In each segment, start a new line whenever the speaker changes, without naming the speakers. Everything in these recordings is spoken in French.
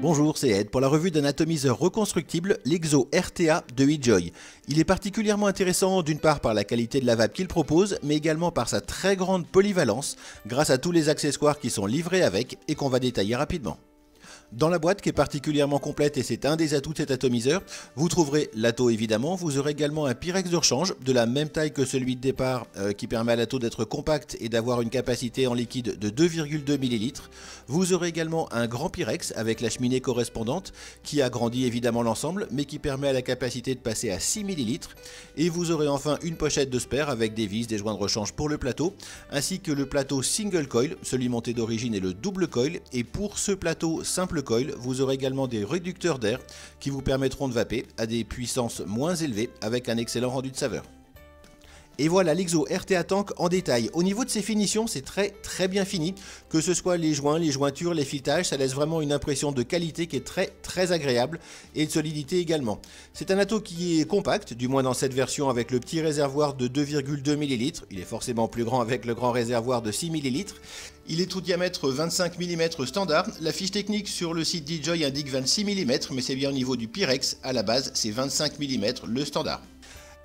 Bonjour, c'est Ed pour la revue d'un atomiseur reconstructible, l'Exo RTA de eJoy. Il est particulièrement intéressant d'une part par la qualité de la vape qu'il propose, mais également par sa très grande polyvalence, grâce à tous les accessoires qui sont livrés avec et qu'on va détailler rapidement. Dans la boîte qui est particulièrement complète et c'est un des atouts de cet atomiseur, vous trouverez l'atto évidemment, vous aurez également un Pyrex de rechange de la même taille que celui de départ qui permet à l'atto d'être compact et d'avoir une capacité en liquide de 2,2 ml. Vous aurez également un grand Pyrex avec la cheminée correspondante qui agrandit évidemment l'ensemble mais qui permet à la capacité de passer à 6 ml. Et vous aurez enfin une pochette de spare avec des vis, des joints de rechange pour le plateau ainsi que le plateau single coil, celui monté d'origine est le double coil et pour ce plateau simple coil, vous aurez également des réducteurs d'air qui vous permettront de vaper à des puissances moins élevées avec un excellent rendu de saveur. Et voilà l'Exo RTA Tank en détail. Au niveau de ses finitions, c'est très bien fini. Que ce soit les joints, les jointures, les filetages, ça laisse vraiment une impression de qualité qui est très agréable et de solidité également. C'est un atto qui est compact, du moins dans cette version avec le petit réservoir de 2,2 ml. Il est forcément plus grand avec le grand réservoir de 6 ml. Il est tout diamètre 25 mm standard. La fiche technique sur le site d'eJoy indique 26 mm, mais c'est bien au niveau du Pyrex. À la base, c'est 25 mm le standard.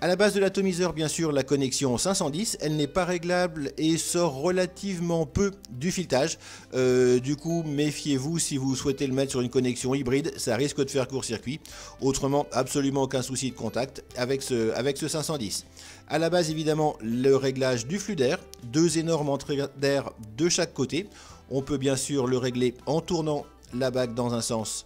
A la base de l'atomiseur, bien sûr, la connexion 510, elle n'est pas réglable et sort relativement peu du filetage. Du coup, méfiez-vous si vous souhaitez le mettre sur une connexion hybride, ça risque de faire court-circuit. Autrement, absolument aucun souci de contact avec ce 510. A la base, évidemment, le réglage du flux d'air, deux énormes entrées d'air de chaque côté. On peut bien sûr le régler en tournant la bague dans un sens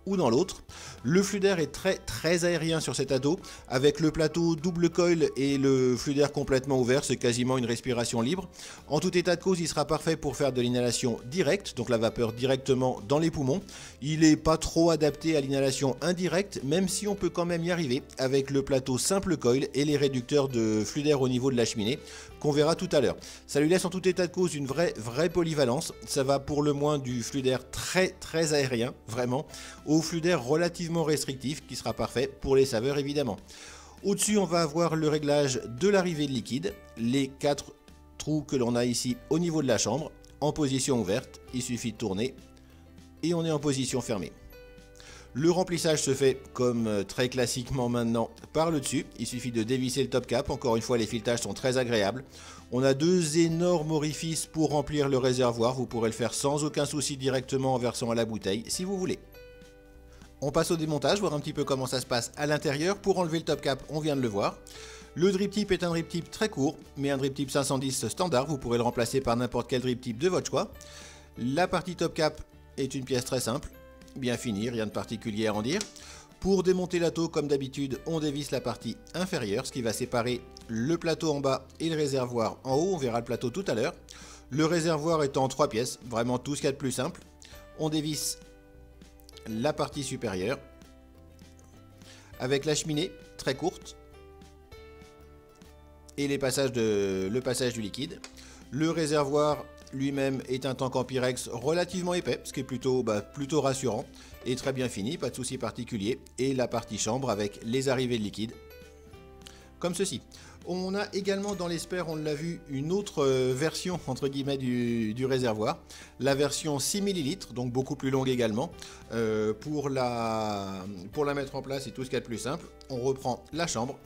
ou dans l'autre. Le flux d'air est très aérien sur cet atto, avec le plateau double coil et le flux d'air complètement ouvert, c'est quasiment une respiration libre. En tout état de cause, il sera parfait pour faire de l'inhalation directe, donc la vapeur directement dans les poumons. Il n'est pas trop adapté à l'inhalation indirecte, même si on peut quand même y arriver avec le plateau simple coil et les réducteurs de flux d'air au niveau de la cheminée, qu'on verra tout à l'heure. Ça lui laisse en tout état de cause une vraie polyvalence. Ça va pour le moins du flux d'air très aérien, vraiment, au flux d'air relativement restrictif qui sera parfait pour les saveurs évidemment. Au-dessus, on va avoir le réglage de l'arrivée de liquide, les 4 trous que l'on a ici au niveau de la chambre, en position ouverte, il suffit de tourner et on est en position fermée. Le remplissage se fait comme très classiquement maintenant par le dessus, il suffit de dévisser le top cap, encore une fois les filetages sont très agréables. On a deux énormes orifices pour remplir le réservoir, vous pourrez le faire sans aucun souci directement en versant à la bouteille si vous voulez. On passe au démontage, voir un petit peu comment ça se passe à l'intérieur. Pour enlever le top cap, on vient de le voir. Le drip tip est un drip tip très court, mais un drip tip 510 standard, vous pourrez le remplacer par n'importe quel drip tip de votre choix. La partie top cap est une pièce très simple, bien finie, rien de particulier à en dire. Pour démonter l'atto, comme d'habitude, on dévisse la partie inférieure, ce qui va séparer le plateau en bas et le réservoir en haut. On verra le plateau tout à l'heure. Le réservoir est en 3 pièces, vraiment tout ce qu'il y a de plus simple. On dévisse la partie supérieure avec la cheminée très courte et le passage du liquide. Le réservoir lui-même est un tank en Pyrex relativement épais, ce qui est plutôt rassurant et très bien fini, pas de souci particulier. Et la partie chambre avec les arrivées de liquide comme ceci. On a également dans les spares, on l'a vu, une autre version entre guillemets du réservoir, la version 6 ml, donc beaucoup plus longue également. Pour la mettre en place, c'est tout ce qu'il y a de plus simple. On reprend la chambre,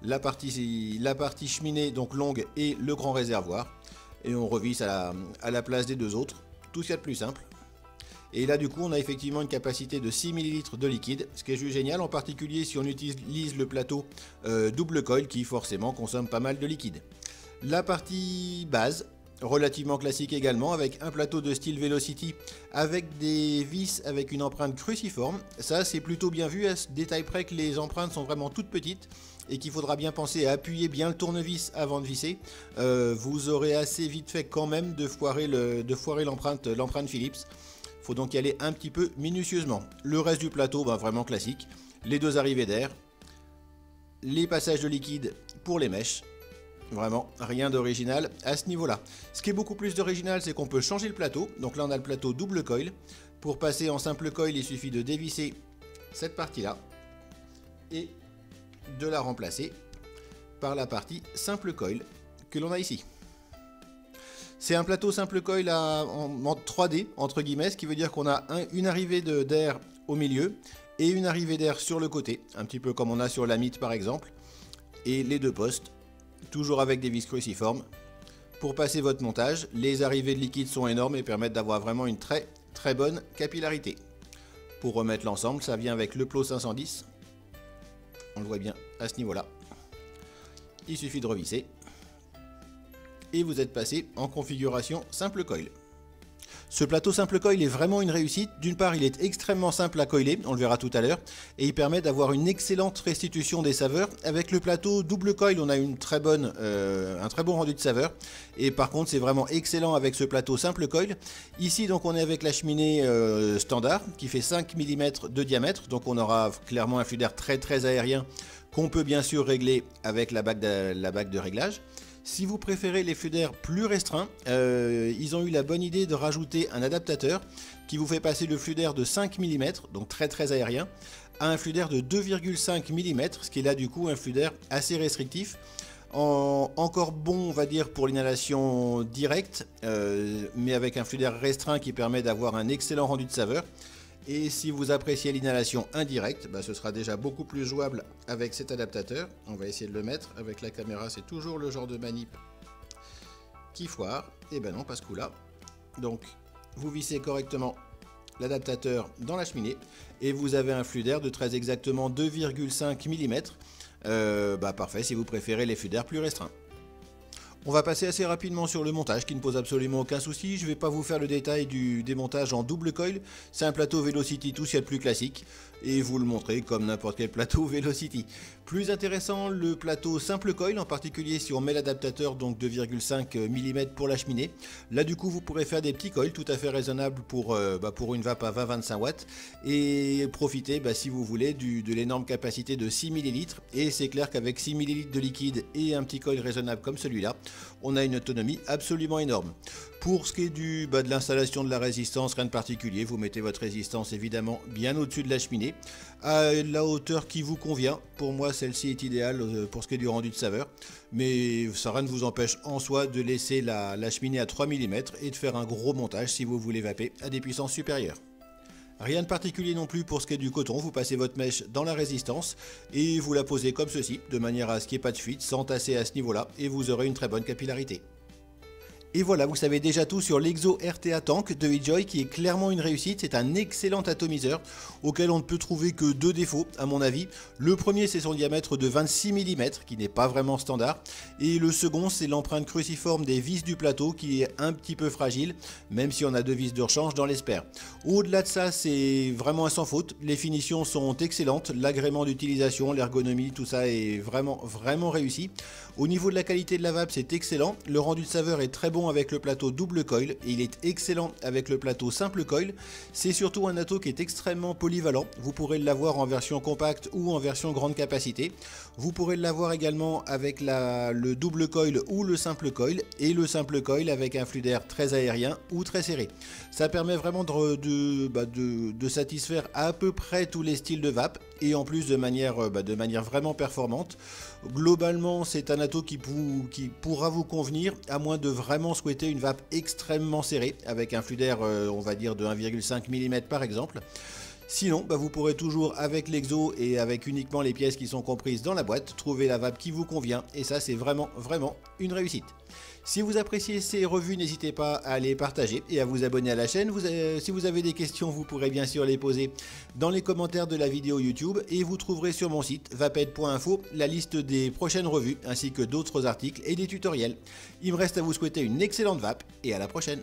la partie cheminée donc longue et le grand réservoir, et on revisse à la place des deux autres, tout ce qu'il y a de plus simple. Et là du coup on a effectivement une capacité de 6 ml de liquide, ce qui est juste génial, en particulier si on utilise le plateau double coil qui forcément consomme pas mal de liquide. La partie base, relativement classique également, avec un plateau de style Velocity avec des vis avec une empreinte cruciforme. Ça c'est plutôt bien vu, à ce détail près que les empreintes sont vraiment toutes petites et qu'il faudra bien penser à appuyer bien le tournevis avant de visser. Vous aurez assez vite fait quand même de foirer l'empreinte Philips. Faut donc y aller un petit peu minutieusement. Le reste du plateau, vraiment classique. Les deux arrivées d'air, les passages de liquide pour les mèches. Vraiment rien d'original à ce niveau-là. Ce qui est beaucoup plus d'original, c'est qu'on peut changer le plateau. Donc là, on a le plateau double coil. Pour passer en simple coil, il suffit de dévisser cette partie-là et de la remplacer par la partie simple coil que l'on a ici. C'est un plateau simple coil en 3D, entre guillemets, ce qui veut dire qu'on a une arrivée d'air au milieu et une arrivée d'air sur le côté, un petit peu comme on a sur la Myth par exemple, et les deux postes, toujours avec des vis cruciformes. Pour passer votre montage, les arrivées de liquide sont énormes et permettent d'avoir vraiment une très bonne capillarité. Pour remettre l'ensemble, ça vient avec le plot 510, on le voit bien à ce niveau-là. Il suffit de revisser et vous êtes passé en configuration simple coil. Ce plateau simple coil est vraiment une réussite. D'une part, il est extrêmement simple à coiler, on le verra tout à l'heure, et il permet d'avoir une excellente restitution des saveurs. Avec le plateau double coil, on a un très bon rendu de saveur, et par contre, c'est vraiment excellent avec ce plateau simple coil. Ici, donc, on est avec la cheminée standard, qui fait 5 mm de diamètre, donc on aura clairement un flux d'air très aérien, qu'on peut bien sûr régler avec la bague de réglage. Si vous préférez les flux d'air plus restreints, ils ont eu la bonne idée de rajouter un adaptateur qui vous fait passer le flux d'air de 5 mm, donc très aérien, à un flux d'air de 2,5 mm, ce qui est là du coup un flux d'air assez restrictif. Encore bon, on va dire, pour l'inhalation directe, mais avec un flux d'air restreint qui permet d'avoir un excellent rendu de saveur. Et si vous appréciez l'inhalation indirecte, ce sera déjà beaucoup plus jouable avec cet adaptateur. On va essayer de le mettre avec la caméra, c'est toujours le genre de manip qui foire. Et ben non, pas ce coup-là. Donc, vous vissez correctement l'adaptateur dans la cheminée et vous avez un flux d'air de très exactement 2,5 mm. Parfait si vous préférez les flux d'air plus restreints. On va passer assez rapidement sur le montage qui ne pose absolument aucun souci. Je ne vais pas vous faire le détail du démontage en double coil. C'est un plateau Velocity tout ce qu'il y a de plus classique. Et vous le montrez comme n'importe quel plateau Velocity. Plus intéressant, le plateau simple coil, en particulier si on met l'adaptateur, donc 2,5 mm pour la cheminée. Là du coup vous pourrez faire des petits coils tout à fait raisonnables pour une vape à 20-25 watts. Et profiter si vous voulez de l'énorme capacité de 6 ml. Et c'est clair qu'avec 6 ml de liquide et un petit coil raisonnable comme celui-là, on a une autonomie absolument énorme. Pour ce qui est de l'installation de la résistance, rien de particulier, vous mettez votre résistance évidemment bien au-dessus de la cheminée, à la hauteur qui vous convient. Pour moi celle-ci est idéale pour ce qui est du rendu de saveur, mais ça rien ne vous empêche en soi de laisser la cheminée à 3 mm et de faire un gros montage si vous voulez vaper à des puissances supérieures. Rien de particulier non plus pour ce qui est du coton, vous passez votre mèche dans la résistance et vous la posez comme ceci, de manière à ce qu'il n'y ait pas de fuite, sans tasser à ce niveau-là, et vous aurez une très bonne capillarité. Et voilà, vous savez déjà tout sur l'Exo RTA Tank de eJoy qui est clairement une réussite. C'est un excellent atomiseur auquel on ne peut trouver que deux défauts à mon avis. Le premier, c'est son diamètre de 26 mm qui n'est pas vraiment standard. Et le second, c'est l'empreinte cruciforme des vis du plateau qui est un petit peu fragile, même si on a deux vis de rechange dans l'espère. Au-delà de ça, c'est vraiment un sans faute. Les finitions sont excellentes, l'agrément d'utilisation, l'ergonomie, tout ça est vraiment réussi. Au niveau de la qualité de la vape, c'est excellent. Le rendu de saveur est très bon avec le plateau double coil et il est excellent avec le plateau simple coil. C'est surtout un ato qui est extrêmement polyvalent. Vous pourrez l'avoir en version compacte ou en version grande capacité. Vous pourrez l'avoir également avec le double coil ou le simple coil, et le simple coil avec un flux d'air très aérien ou très serré. Ça permet vraiment de satisfaire à peu près tous les styles de vape, et en plus de manière vraiment performante. Globalement, c'est un ato qui pourra vous convenir, à moins de vraiment souhaiter une vape extrêmement serrée, avec un flux d'air, on va dire, de 1,5 mm par exemple. Sinon, vous pourrez toujours, avec l'Exo et avec uniquement les pièces qui sont comprises dans la boîte, trouver la vape qui vous convient, et ça c'est vraiment une réussite. Si vous appréciez ces revues, n'hésitez pas à les partager et à vous abonner à la chaîne. Si vous avez des questions, vous pourrez bien sûr les poser dans les commentaires de la vidéo YouTube, et vous trouverez sur mon site vaped.info la liste des prochaines revues ainsi que d'autres articles et des tutoriels. Il me reste à vous souhaiter une excellente vape et à la prochaine.